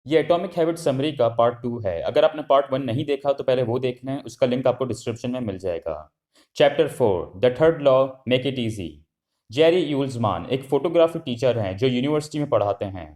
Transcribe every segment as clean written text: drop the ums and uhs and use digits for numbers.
ये atomic habit summary का part 2 है। अगर आपने पार्ट 1 नहीं देखा तो पहले वो देखना है, उसका लिंक आपको डिस्क्रिप्शन में मिल जाएगा। Chapter 4 the third law, make it easy. Jerry Uelsmann एक फोटोग्राफी टीचर हैं जो यूनिवर्सिटी में पढ़ाते हैं।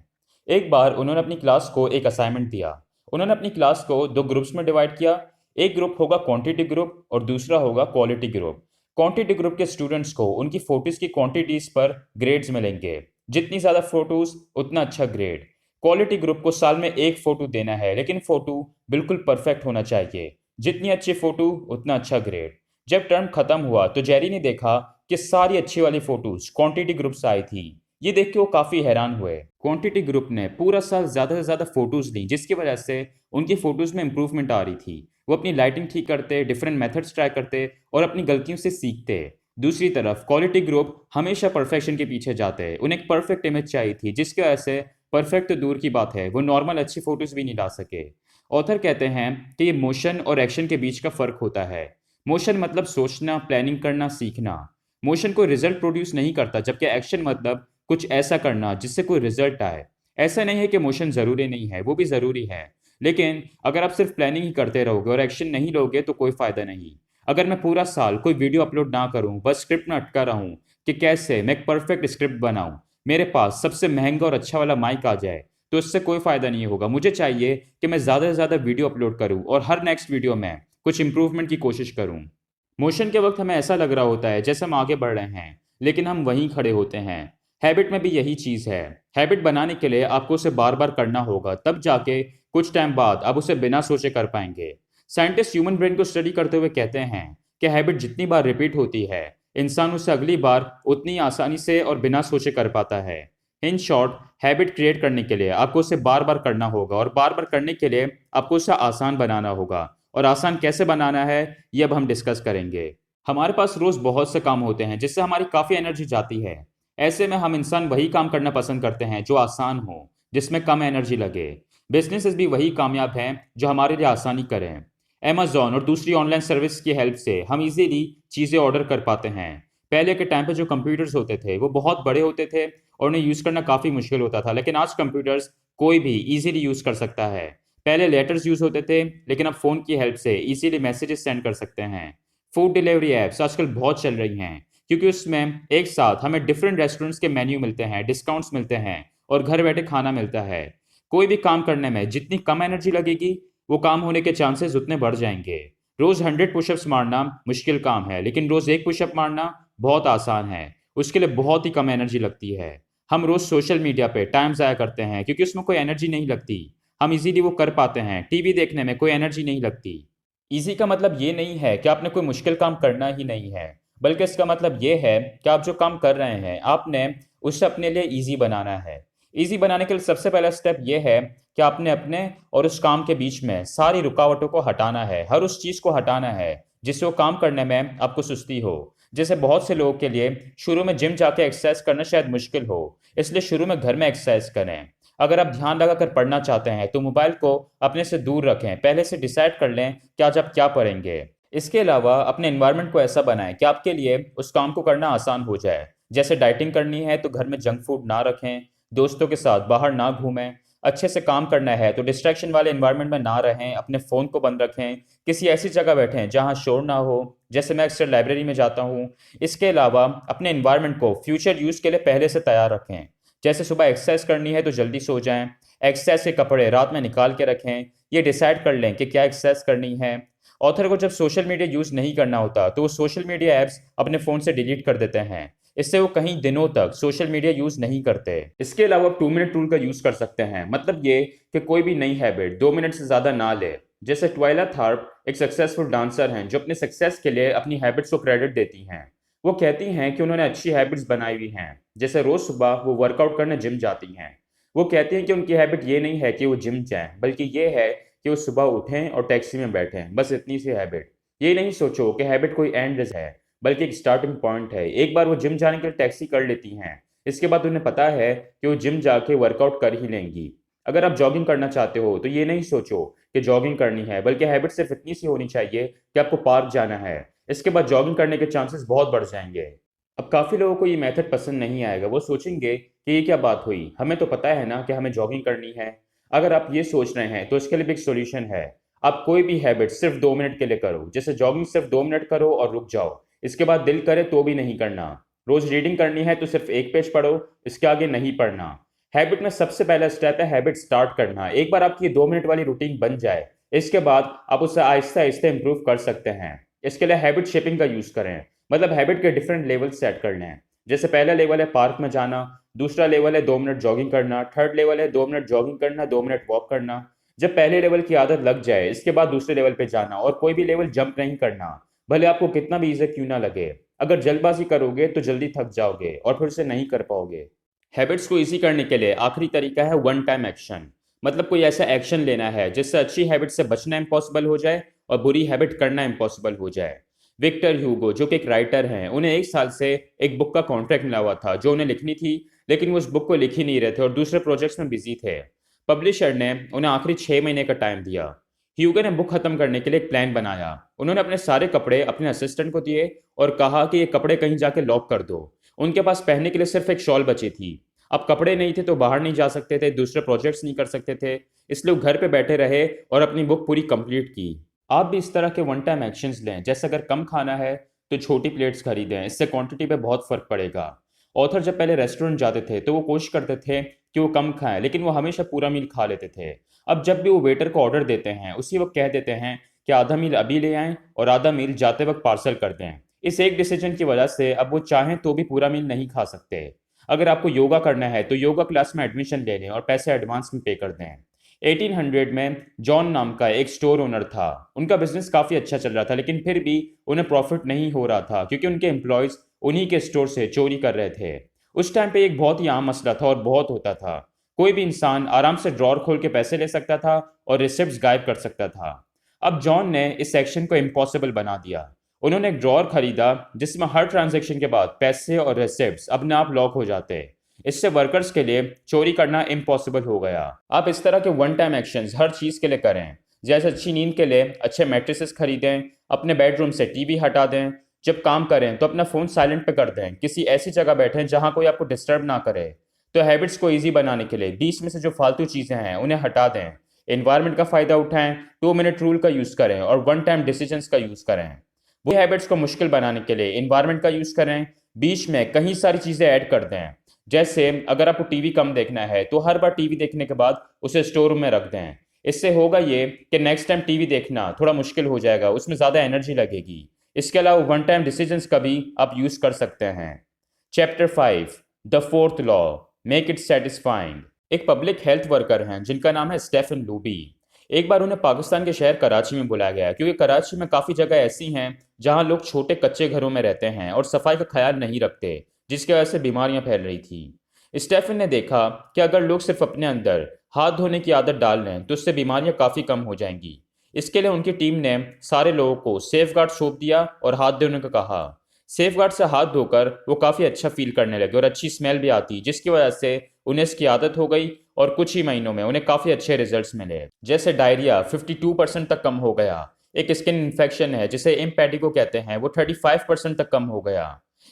एक बार उन्होंने अपनी क्लास को एक असाइनमेंट दिया। उन्होंने अपनी क्लास को दो ग्रुप्स में डिवाइड किया। एक ग्रुप होगा क्वांटिटी ग्रुप और दूसरा होगा क्वालिटी ग्रुप। क्वांटिटी ग्रुप के स्टूडेंट्स को उनकी फोटोज की क्वांटिटीज पर ग्रेड्स मिलेंगे। जितनी ज़्यादा फोटोज उतना अच्छा ग्रेड। क्वालिटी ग्रुप को साल में एक फोटो देना है, लेकिन फोटो बिल्कुल परफेक्ट होना चाहिए। जितनी अच्छी फोटो उतना अच्छा ग्रेड। जब टर्म खत्म हुआ तो जेरी ने देखा कि सारी अच्छी वाली फोटोज क्वांटिटी ग्रुप से आई थी। ये देख के वो काफी हैरान हुए। क्वांटिटी ग्रुप ने पूरा साल ज्यादा से ज्यादा फोटोज ली, जिसकी वजह से उनकी फोटोज में इंप्रूवमेंट आ रही थी। वो अपनी लाइटिंग ठीक करते, डिफरेंट मेथड्स ट्राई करते और अपनी गलतियों से सीखते। दूसरी तरफ क्वालिटी ग्रुप हमेशा परफेक्शन के पीछे जाते। उन्हें एक परफेक्ट इमेज चाहिए थी, जिसकी वजह से परफेक्ट तो दूर की बात है, वो नॉर्मल अच्छी फोटोज भी नहीं ला सके। ऑथर कहते हैं कि ये मोशन और एक्शन के बीच का फर्क होता है। मोशन मतलब सोचना, प्लानिंग करना, सीखना। मोशन कोई रिजल्ट प्रोड्यूस नहीं करता, जबकि एक्शन मतलब कुछ ऐसा करना जिससे कोई रिजल्ट आए। ऐसा नहीं है कि मोशन ज़रूरी नहीं है, वो भी ज़रूरी है। लेकिन अगर आप सिर्फ प्लानिंग ही करते रहोगे और एक्शन नहीं लोगे तो कोई फ़ायदा नहीं। अगर मैं पूरा साल कोई वीडियो अपलोड ना करूं, बस स्क्रिप्ट में अटका रहूं कि कैसे मैं एक परफेक्ट स्क्रिप्ट बनाऊं, मेरे पास सबसे महंगा और अच्छा वाला माइक आ जाए, तो इससे कोई फ़ायदा नहीं होगा। मुझे चाहिए कि मैं ज़्यादा से ज़्यादा वीडियो अपलोड करूं और हर नेक्स्ट वीडियो में कुछ इंप्रूवमेंट की कोशिश करूं। मोशन के वक्त हमें ऐसा लग रहा होता है जैसे हम आगे बढ़ रहे हैं, लेकिन हम वहीं खड़े होते हैं। हैबिट में भी यही चीज़ है। हैबिट बनाने के लिए आपको उसे बार बार करना होगा, तब जाके कुछ टाइम बाद आप उसे बिना सोचे कर पाएंगे। साइंटिस्ट ह्यूमन ब्रेन को स्टडी करते हुए कहते हैं कि हैबिट जितनी बार रिपीट होती है, इंसान उसे अगली बार उतनी आसानी से और बिना सोचे कर पाता है। इन शॉर्ट, हैबिट क्रिएट करने के लिए आपको उसे बार बार करना होगा और बार बार करने के लिए आपको उसे आसान बनाना होगा। और आसान कैसे बनाना है, ये अब हम डिस्कस करेंगे। हमारे पास रोज बहुत से काम होते हैं जिससे हमारी काफ़ी एनर्जी जाती है। ऐसे में हम इंसान वही काम करना पसंद करते हैं जो आसान हो, जिसमें कम एनर्जी लगे। बिजनेसेस भी वही कामयाब हैं जो हमारे लिए आसानी करें। अमेजॉन और दूसरी ऑनलाइन सर्विस की हेल्प से हम इजीली चीज़ें ऑर्डर कर पाते हैं। पहले के टाइम पे जो कंप्यूटर्स होते थे वो बहुत बड़े होते थे और उन्हें यूज़ करना काफ़ी मुश्किल होता था, लेकिन आज कंप्यूटर्स कोई भी इजीली यूज़ कर सकता है। पहले लेटर्स यूज़ होते थे, लेकिन अब फ़ोन की हेल्प से इजीली मैसेजेस सेंड कर सकते हैं। फूड डिलीवरी ऐप्स आजकल बहुत चल रही हैं, क्योंकि उसमें एक साथ हमें डिफरेंट रेस्टोरेंट्स के मेन्यू मिलते हैं, डिस्काउंट्स मिलते हैं और घर बैठे खाना मिलता है। कोई भी काम करने में जितनी कम एनर्जी लगेगी, वो काम होने के चांसेस उतने बढ़ जाएंगे। रोज 100 पुशअप्स मारना मुश्किल काम है, लेकिन रोज एक पुशअप मारना बहुत आसान है। उसके लिए बहुत ही कम एनर्जी लगती है। हम रोज सोशल मीडिया पे टाइम ज़ाया करते हैं क्योंकि उसमें कोई एनर्जी नहीं लगती। हम इजीली वो कर पाते हैं। टीवी देखने में कोई एनर्जी नहीं लगती। इजी का मतलब ये नहीं है कि आपने कोई मुश्किल काम करना ही नहीं है, बल्कि इसका मतलब ये है कि आप जो काम कर रहे हैं आपने उसे अपने लिए इजी बनाना है। इजी बनाने के लिए सबसे पहला स्टेप ये है कि आपने अपने और उस काम के बीच में सारी रुकावटों को हटाना है। हर उस चीज़ को हटाना है जिससे वो काम करने में आपको सुस्ती हो। जैसे बहुत से लोगों के लिए शुरू में जिम जाके एक्सरसाइज करना शायद मुश्किल हो, इसलिए शुरू में घर में एक्सरसाइज करें। अगर आप ध्यान लगाकर पढ़ना चाहते हैं तो मोबाइल को अपने से दूर रखें। पहले से डिसाइड कर लें कि आज आप क्या पढ़ेंगे। इसके अलावा अपने एनवायरनमेंट को ऐसा बनाएं कि आपके लिए उस काम को करना आसान हो जाए। जैसे डाइटिंग करनी है तो घर में जंक फूड ना रखें, दोस्तों के साथ बाहर ना घूमें। अच्छे से काम करना है तो डिस्ट्रैक्शन वाले एनवायरनमेंट में ना रहें, अपने फ़ोन को बंद रखें। किसी ऐसी जगह बैठें जहां शोर ना हो, जैसे मैं अक्सर लाइब्रेरी में जाता हूँ। इसके अलावा अपने एनवायरनमेंट को फ्यूचर यूज़ के लिए पहले से तैयार रखें। जैसे सुबह एक्सरसाइज करनी है तो जल्दी सो जाएं। एक्सरसाइज के कपड़े रात में निकाल के रखें। ये डिसाइड कर लें कि क्या एक्सरसाइज करनी है। ऑथर को जब सोशल मीडिया यूज़ नहीं करना होता तो वो सोशल मीडिया ऐप्स अपने फ़ोन से डिलीट कर देते हैं। इससे वो कहीं दिनों तक सोशल मीडिया यूज़ नहीं करते। इसके अलावा 2 मिनट रूल का यूज़ कर सकते हैं। मतलब ये कि कोई भी नई हैबिट 2 मिनट से ज़्यादा ना ले। जैसे ट्वाइला थार्प एक सक्सेसफुल डांसर हैं जो अपने सक्सेस के लिए अपनी हैबिट्स को क्रेडिट देती हैं। वो कहती हैं कि उन्होंने अच्छी हैबिट्स बनाई हुई हैं। जैसे रोज सुबह वो वर्कआउट करने जिम जाती हैं। वो कहती हैं कि उनकी हैबिट ये नहीं है कि वो जिम जाएं, बल्कि ये है कि वो सुबह उठें और टैक्सी में बैठें। बस इतनी सी हैबिट। ये नहीं सोचो कि हैबिट कोई एंड है, बल्कि एक स्टार्टिंग पॉइंट है। एक बार वो जिम जाने के लिए टैक्सी कर लेती हैं, इसके बाद उन्हें पता है कि वो जिम जाके वर्कआउट कर ही लेंगी। अगर आप जॉगिंग करना चाहते हो तो ये नहीं सोचो कि जॉगिंग करनी है, बल्कि हैबिट सिर्फ इतनी सी होनी चाहिए कि आपको पार्क जाना है। इसके बाद जॉगिंग करने के चांसेस बहुत बढ़ जाएंगे। अब काफ़ी लोगों को ये मेथड पसंद नहीं आएगा। वो सोचेंगे कि ये क्या बात हुई, हमें तो पता है ना कि हमें जॉगिंग करनी है। अगर आप ये सोच रहे हैं तो इसके लिए भी एक सोल्यूशन है। आप कोई भी हैबिट सिर्फ 2 मिनट के लिए करो, जैसे जॉगिंग सिर्फ 2 मिनट करो और रुक जाओ। इसके बाद दिल करे तो भी नहीं करना। रोज रीडिंग करनी है तो सिर्फ एक पेज पढ़ो, इसके आगे नहीं पढ़ना। हैबिट में सबसे पहला स्टेप है हैबिट स्टार्ट करना। एक बार आपकी 2 मिनट वाली रूटीन बन जाए, इसके बाद आप उसे आहिस्ता आहिस्ता इंप्रूव कर सकते हैं। इसके लिए हैबिट शेपिंग का यूज करें, मतलब हैबिट के डिफरेंट लेवल सेट कर लें। जैसे पहला लेवल है पार्क में जाना, दूसरा लेवल है 2 मिनट जॉगिंग करना, थर्ड लेवल है 2 मिनट जॉगिंग करना, 2 मिनट वॉक करना। जब पहले लेवल की आदत लग जाए, इसके बाद दूसरे लेवल पे जाना और कोई भी लेवल जंप नहीं करना, भले आपको कितना भी इजी क्यों ना लगे। अगर जल्दबाजी करोगे तो जल्दी थक जाओगे और फिर से नहीं कर पाओगे। हैबिट्स को इजी करने के लिए आखिरी तरीका है वन टाइम एक्शन, मतलब कोई ऐसा एक्शन लेना है जिससे अच्छी हैबिट से बचना इम्पॉसिबल हो जाए और बुरी हैबिट करना इम्पॉसिबल हो जाए। विक्टर ह्यूगो जो कि एक राइटर हैं, उन्हें 1 साल से एक बुक का कॉन्ट्रैक्ट मिला हुआ था जो उन्हें लिखनी थी, लेकिन वो उस बुक को लिख ही नहीं रहे थे और दूसरे प्रोजेक्ट्स में बिजी थे। पब्लिशर ने उन्हें आखिरी 6 महीने का टाइम दिया। ह्यूगो ने बुक खत्म करने के लिए एक प्लान बनाया। उन्होंने अपने सारे कपड़े अपने असिस्टेंट को दिए और कहा कि ये कपड़े कहीं जाके लॉक कर दो। उनके पास पहनने के लिए सिर्फ एक शॉल बची थी। अब कपड़े नहीं थे तो बाहर नहीं जा सकते थे, दूसरे प्रोजेक्ट्स नहीं कर सकते थे, इसलिए वो घर पे बैठे रहे और अपनी बुक पूरी कंप्लीट की। आप भी इस तरह के वन टाइम एक्शंस लें, जैसे अगर कम खाना है तो छोटी प्लेट्स खरीदें, इससे क्वांटिटी पे बहुत फर्क पड़ेगा। ऑथर जब पहले रेस्टोरेंट जाते थे तो वो कोशिश करते थे कि वो कम खाएं, लेकिन वो हमेशा पूरा मील खा लेते थे। अब जब भी वो वेटर को ऑर्डर देते हैं, उसी वक्त कह देते हैं कि आधा मील अभी ले आएं और आधा मील जाते वक्त पार्सल कर दें। इस एक डिसीजन की वजह से अब वो चाहें तो भी पूरा मील नहीं खा सकते। अगर आपको योगा करना है तो योगा क्लास में एडमिशन ले लें और पैसे एडवांस में पे कर दें। 1800 में जॉन नाम का एक स्टोर ओनर था। उनका बिजनेस काफ़ी अच्छा चल रहा था, लेकिन फिर भी उन्हें प्रॉफिट नहीं हो रहा था क्योंकि उनके एम्प्लॉयज़ उन्हीं के स्टोर से चोरी कर रहे थे। उस टाइम पे एक बहुत ही आम मसला था और बहुत होता था। कोई भी इंसान आराम से ड्रॉर खोल के पैसे ले सकता था और रिसिप्ट्स गायब कर सकता था। अब जॉन ने इस सेक्शन को इम्पॉसिबल बना दिया। उन्होंने एक ड्रॉर खरीदा जिसमें हर ट्रांजैक्शन के बाद पैसे और रिसिप्ट्स अपने आप लॉक हो जाते। इससे वर्कर्स के लिए चोरी करना इम्पॉसिबल हो गया। आप इस तरह के वन टाइम एक्शंस हर चीज़ के लिए करें, जैसे अच्छी नींद के लिए अच्छे मैट्रेसेस खरीदें, अपने बेडरूम से टीवी हटा दें, जब काम करें तो अपना फ़ोन साइलेंट पे कर दें, किसी ऐसी जगह बैठें जहां कोई आपको डिस्टर्ब ना करे। तो हैबिट्स को ईजी बनाने के लिए बीच में से जो फालतू चीज़ें हैं उन्हें हटा दें। एनवायरनमेंट का फ़ायदा उठाएं, 2 मिनट रूल का यूज़ करें और वन टाइम डिसीजंस का यूज़ करें। बुरी हैबिट्स को मुश्किल बनाने के लिए एनवायरनमेंट का यूज़ करें, बीच में कई सारी चीज़ें ऐड कर दें। जैसे अगर आपको टीवी कम देखना है तो हर बार टीवी देखने के बाद उसे स्टोर रूम में रख दें। इससे होगा ये कि नेक्स्ट टाइम टीवी देखना थोड़ा मुश्किल हो जाएगा, उसमें ज़्यादा एनर्जी लगेगी। इसके अलावा वन टाइम डिसीजंस का भी आप यूज़ कर सकते हैं। Chapter 5 the fourth law, make it satisfying. एक पब्लिक हेल्थ वर्कर हैं जिनका नाम है स्टेफन लूबी। एक बार उन्हें पाकिस्तान के शहर कराची में बुलाया गया क्योंकि कराची में काफ़ी जगह ऐसी हैं जहां लोग छोटे कच्चे घरों में रहते हैं और सफाई का ख्याल नहीं रखते, जिसकी वजह से बीमारियां फैल रही थी। स्टेफन ने देखा कि अगर लोग सिर्फ अपने अंदर हाथ धोने की आदत डाल लें तो उससे बीमारियां काफ़ी कम हो जाएंगी। इसके लिए उनकी टीम ने सारे लोगों को सेफ गार्ड सौंप दिया और हाथ धोने को कहा। सेफ गार्ड से हाथ धोकर वो काफ़ी अच्छा फील करने लगे और अच्छी स्मेल भी आती, जिसकी वजह से उन्हें इसकी आदत हो गई और कुछ ही महीनों में उन्हें काफ़ी अच्छे रिजल्ट्स मिले। जैसे डायरिया 52% तक कम हो गया, एक स्किन इन्फेक्शन है जिसे इम्पेडिगो कहते हैं, वो 35% तक कम हो गया।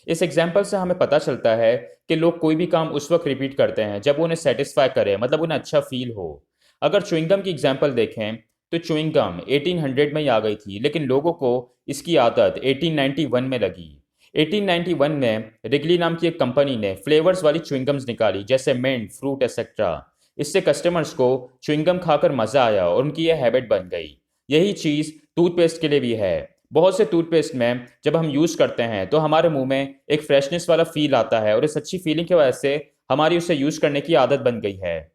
इस एग्जाम्पल से हमें पता चलता है कि लोग कोई भी काम उस वक्त रिपीट करते हैं जब उन्हें सेटिस्फाई करे, मतलब उन्हें अच्छा फील हो। अगर च्युइंगम की एग्जाम्पल देखें तो च्युइंगम 1800 में ही आ गई थी, लेकिन लोगों को इसकी आदत 1891 में लगी। 1891 में रिगली नाम की एक कंपनी ने फ्लेवर्स वाली च्युइंगम्स निकाली, जैसे मिंट, फ्रूट एक्सेट्रा। इससे कस्टमर्स को च्युइंगम खाकर मज़ा आया और उनकी यह हैबिट बन गई। यही चीज़ टूथपेस्ट के लिए भी है। बहुत से टूथपेस्ट में जब हम यूज़ करते हैं तो हमारे मुंह में एक फ्रेशनेस वाला फील आता है और इस अच्छी फीलिंग की वजह से हमारी उसे यूज़ करने की आदत बन गई है।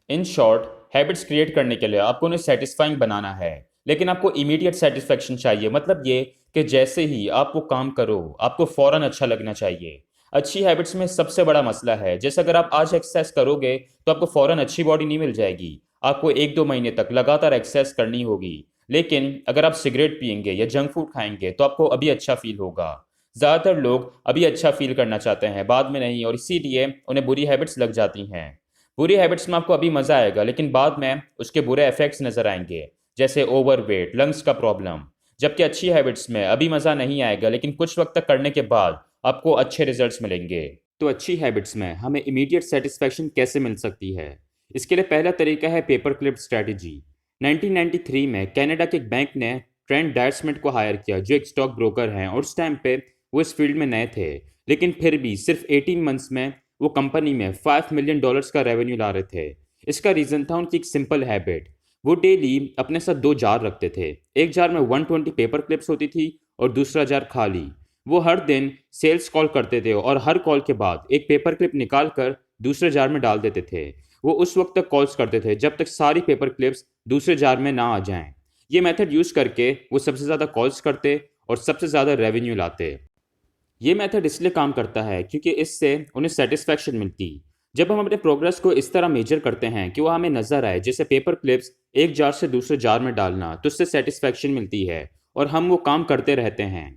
इन शॉर्ट, हैबिट्स क्रिएट करने के लिए आपको उन्हें सेटिस्फाइंग बनाना है, लेकिन आपको इमीडिएट सेटिस्फेक्शन चाहिए, मतलब ये कि जैसे ही आप वो काम करो आपको फ़ौरन अच्छा लगना चाहिए। अच्छी हैबिट्स में सबसे बड़ा मसला है, जैसे अगर आप आज एक्सरसाइज करोगे तो आपको फ़ौरन अच्छी बॉडी नहीं मिल जाएगी, आपको 1-2 महीने तक लगातार एक्सरसाइज करनी होगी। लेकिन अगर आप सिगरेट पियेंगे या जंक फूड खाएंगे तो आपको अभी अच्छा फील होगा। ज़्यादातर लोग अभी अच्छा फील करना चाहते हैं, बाद में नहीं, और इसीलिए उन्हें बुरी हैबिट्स लग जाती हैं। बुरी हैबिट्स में आपको अभी मज़ा आएगा, लेकिन बाद में उसके बुरे इफेक्ट्स नज़र आएंगे, जैसे ओवरवेट, लंग्स का प्रॉब्लम। जबकि अच्छी हैबिट्स में अभी मज़ा नहीं आएगा, लेकिन कुछ वक्त तक करने के बाद आपको अच्छे रिजल्ट्स मिलेंगे। तो अच्छी हैबिट्स में हमें इमीडिएट सेटिस्फेक्शन कैसे मिल सकती है? इसके लिए पहला तरीका है पेपर क्लिप स्ट्रैटेजी। 1993 में कनाडा के एक बैंक ने ट्रेंट डायरस्मिथ को हायर किया, जो एक स्टॉक ब्रोकर हैं, और उस टाइम पे वो इस फील्ड में नए थे, लेकिन फिर भी सिर्फ 18 मंथ्स में वो कंपनी में $5 मिलियन का रेवेन्यू ला रहे थे। इसका रीज़न था उनकी एक सिंपल हैबिट। वो डेली अपने साथ 2 जार रखते थे। एक जार में 120 पेपर क्लिप्स होती थी और दूसरा जार खाली। वो हर दिन सेल्स कॉल करते थे और हर कॉल के बाद एक पेपर क्लिप निकाल कर दूसरे जार में डाल देते थे। वो उस वक्त तक कॉल्स करते थे जब तक सारी पेपर क्लिप्स दूसरे जार में ना आ जाएं। ये मेथड यूज़ करके वो सबसे ज़्यादा कॉल्स करते और सबसे ज़्यादा रेवेन्यू लाते। ये मेथड इसलिए काम करता है क्योंकि इससे उन्हें सेटिस्फैक्शन मिलती। जब हम अपने प्रोग्रेस को इस तरह मेजर करते हैं कि वो हमें नजर आए, जैसे पेपर क्लिप्स एक जार से दूसरे जार में डालना, तो उससे सेटिस्फैक्शन मिलती है और हम वो काम करते रहते हैं।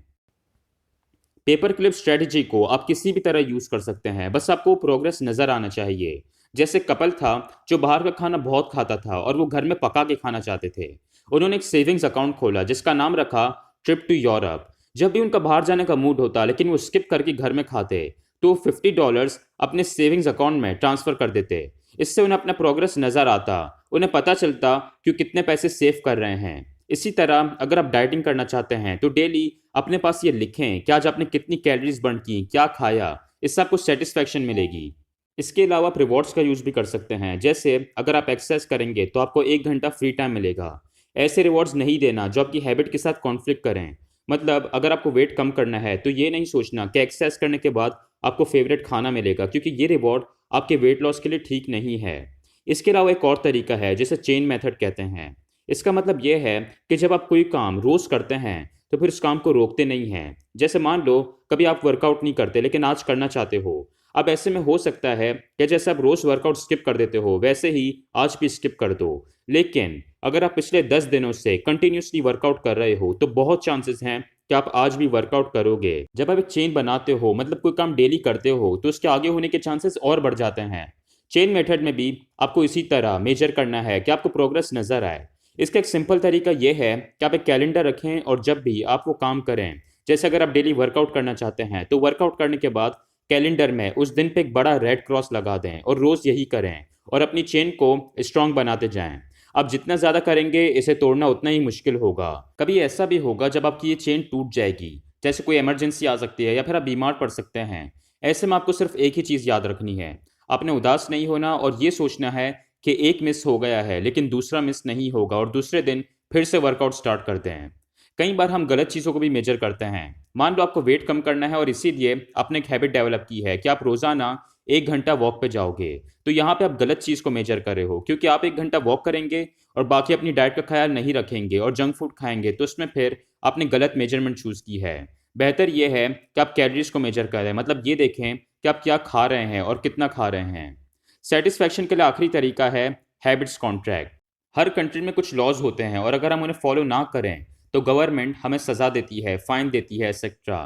पेपर क्लिप स्ट्रेटजी को आप किसी भी तरह यूज कर सकते हैं, बस आपको प्रोग्रेस नजर आना चाहिए। जैसे कपल था जो बाहर का खाना बहुत खाता था और वो घर में पका के खाना चाहते थे। उन्होंने एक सेविंग्स अकाउंट खोला जिसका नाम रखा ट्रिप टू यूरोप। जब भी उनका बाहर जाने का मूड होता लेकिन वो स्किप करके घर में खाते, तो $50 अपने सेविंग्स अकाउंट में ट्रांसफर कर देते। इससे उन्हें अपना प्रोग्रेस नजर आता, उन्हें पता चलता कि वो कितने पैसे सेव कर रहे हैं। इसी तरह अगर आप डाइटिंग करना चाहते हैं तो डेली अपने पास ये लिखें कि आज आपने कितनी कैलोरीज बर्न की, क्या खाया। इससे आपको सेटिस्फैक्शन मिलेगी। इसके अलावा आप रिवॉर्ड्स का यूज़ भी कर सकते हैं। जैसे अगर आप एक्सरसाइज करेंगे तो आपको 1 घंटा फ्री टाइम मिलेगा। ऐसे रिवॉर्ड्स नहीं देना जो आपकी हैबिट के साथ कॉन्फ्लिक्ट करें। मतलब अगर आपको वेट कम करना है तो ये नहीं सोचना कि एक्सरसाइज करने के बाद आपको फेवरेट खाना मिलेगा, क्योंकि ये रिवॉर्ड आपके वेट लॉस के लिए ठीक नहीं है। इसके अलावा एक और तरीका है जिसे चेन मेथड कहते हैं। इसका मतलब यह है कि जब आप कोई काम रोज़ करते हैं तो फिर उस काम को रोकते नहीं हैं। जैसे मान लो कभी आप वर्कआउट नहीं करते लेकिन आज करना चाहते हो। अब ऐसे में हो सकता है कि जैसे आप रोज़ वर्कआउट स्किप कर देते हो वैसे ही आज भी स्किप कर दो। लेकिन अगर आप पिछले 10 दिनों से कंटिन्यूसली वर्कआउट कर रहे हो तो बहुत चांसेस हैं कि आप आज भी वर्कआउट करोगे। जब आप एक चेन बनाते हो, मतलब कोई काम डेली करते हो, तो उसके आगे होने के चांसेस और बढ़ जाते हैं। चेन मेथड में भी आपको इसी तरह मेजर करना है कि आपको प्रोग्रेस नजर आए। इसका एक सिंपल तरीका यह है कि आप एक कैलेंडर रखें और जब भी आप वो काम करें, जैसे अगर आप डेली वर्कआउट करना चाहते हैं तो वर्कआउट करने के बाद कैलेंडर में उस दिन पे एक बड़ा रेड क्रॉस लगा दें और रोज़ यही करें और अपनी चेन को स्ट्रांग बनाते जाएं। आप जितना ज़्यादा करेंगे इसे तोड़ना उतना ही मुश्किल होगा। कभी ऐसा भी होगा जब आपकी ये चेन टूट जाएगी, जैसे कोई इमरजेंसी आ सकती है या फिर आप बीमार पड़ सकते हैं। ऐसे में आपको सिर्फ एक ही चीज़ याद रखनी है, आपने उदास नहीं होना और ये सोचना है कि एक मिस हो गया है लेकिन दूसरा मिस नहीं होगा, और दूसरे दिन फिर से वर्कआउट स्टार्ट करते हैं। कई बार हम गलत चीज़ों को भी मेजर करते हैं। मान लो आपको वेट कम करना है और इसीलिए आपने एक हैबिट डेवलप की है कि आप रोज़ाना 1 घंटा वॉक पे जाओगे, तो यहाँ पे आप गलत चीज़ को मेजर कर रहे हो, क्योंकि आप 1 घंटा वॉक करेंगे और बाकी अपनी डाइट का ख्याल नहीं रखेंगे और जंक फूड खाएंगे, तो उसमें फिर आपने गलत मेजरमेंट चूज़ की है। बेहतर यह है कि आप कैलोरीज को मेजर करें, मतलब ये देखें कि आप क्या खा रहे हैं और कितना खा रहे हैं। सेटिस्फैक्शन के लिए आखिरी तरीका है हैबिट्स कॉन्ट्रैक्ट। हर कंट्री में कुछ लॉज होते हैं और अगर हम उन्हें फॉलो ना करें तो गवर्नमेंट हमें सज़ा देती है, फाइन देती है, एक्सेट्रा।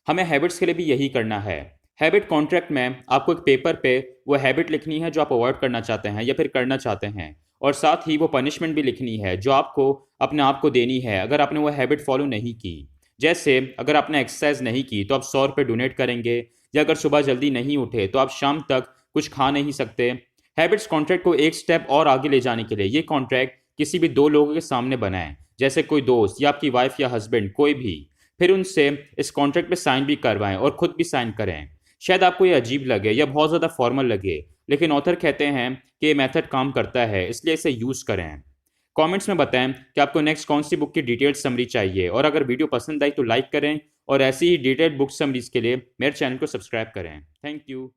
हमें हैबिट्स के लिए भी यही करना है। हैबिट कॉन्ट्रैक्ट में आपको एक पेपर पे वो हैबिट लिखनी है जो आप अवॉइड करना चाहते हैं या फिर करना चाहते हैं, और साथ ही वो पनिशमेंट भी लिखनी है जो आपको अपने आप को देनी है अगर आपने वो हैबिट फॉलो नहीं की। जैसे अगर आपने एक्सरसाइज नहीं की तो आप 100 रुपये डोनेट करेंगे, या अगर सुबह जल्दी नहीं उठे तो आप शाम तक कुछ खा नहीं सकते। हैबिट्स कॉन्ट्रैक्ट को एक स्टेप और आगे ले जाने के लिए ये कॉन्ट्रैक्ट किसी भी 2 लोगों के सामने बनाएं, जैसे कोई दोस्त या आपकी वाइफ या हस्बैंड, कोई भी। फिर उनसे इस कॉन्ट्रैक्ट पे साइन भी करवाएं और खुद भी साइन करें। शायद आपको ये अजीब लगे या बहुत ज़्यादा फॉर्मल लगे, लेकिन ऑथर कहते हैं कि ये मेथड काम करता है, इसलिए इसे यूज़ करें। कमेंट्स में बताएं कि आपको नेक्स्ट कौन सी बुक की डिटेल्ड समरी चाहिए, और अगर वीडियो पसंद आई तो लाइक करें और ऐसी ही डिटेल्ड बुक समरीज के लिए मेरे चैनल को सब्सक्राइब करें। Thank you.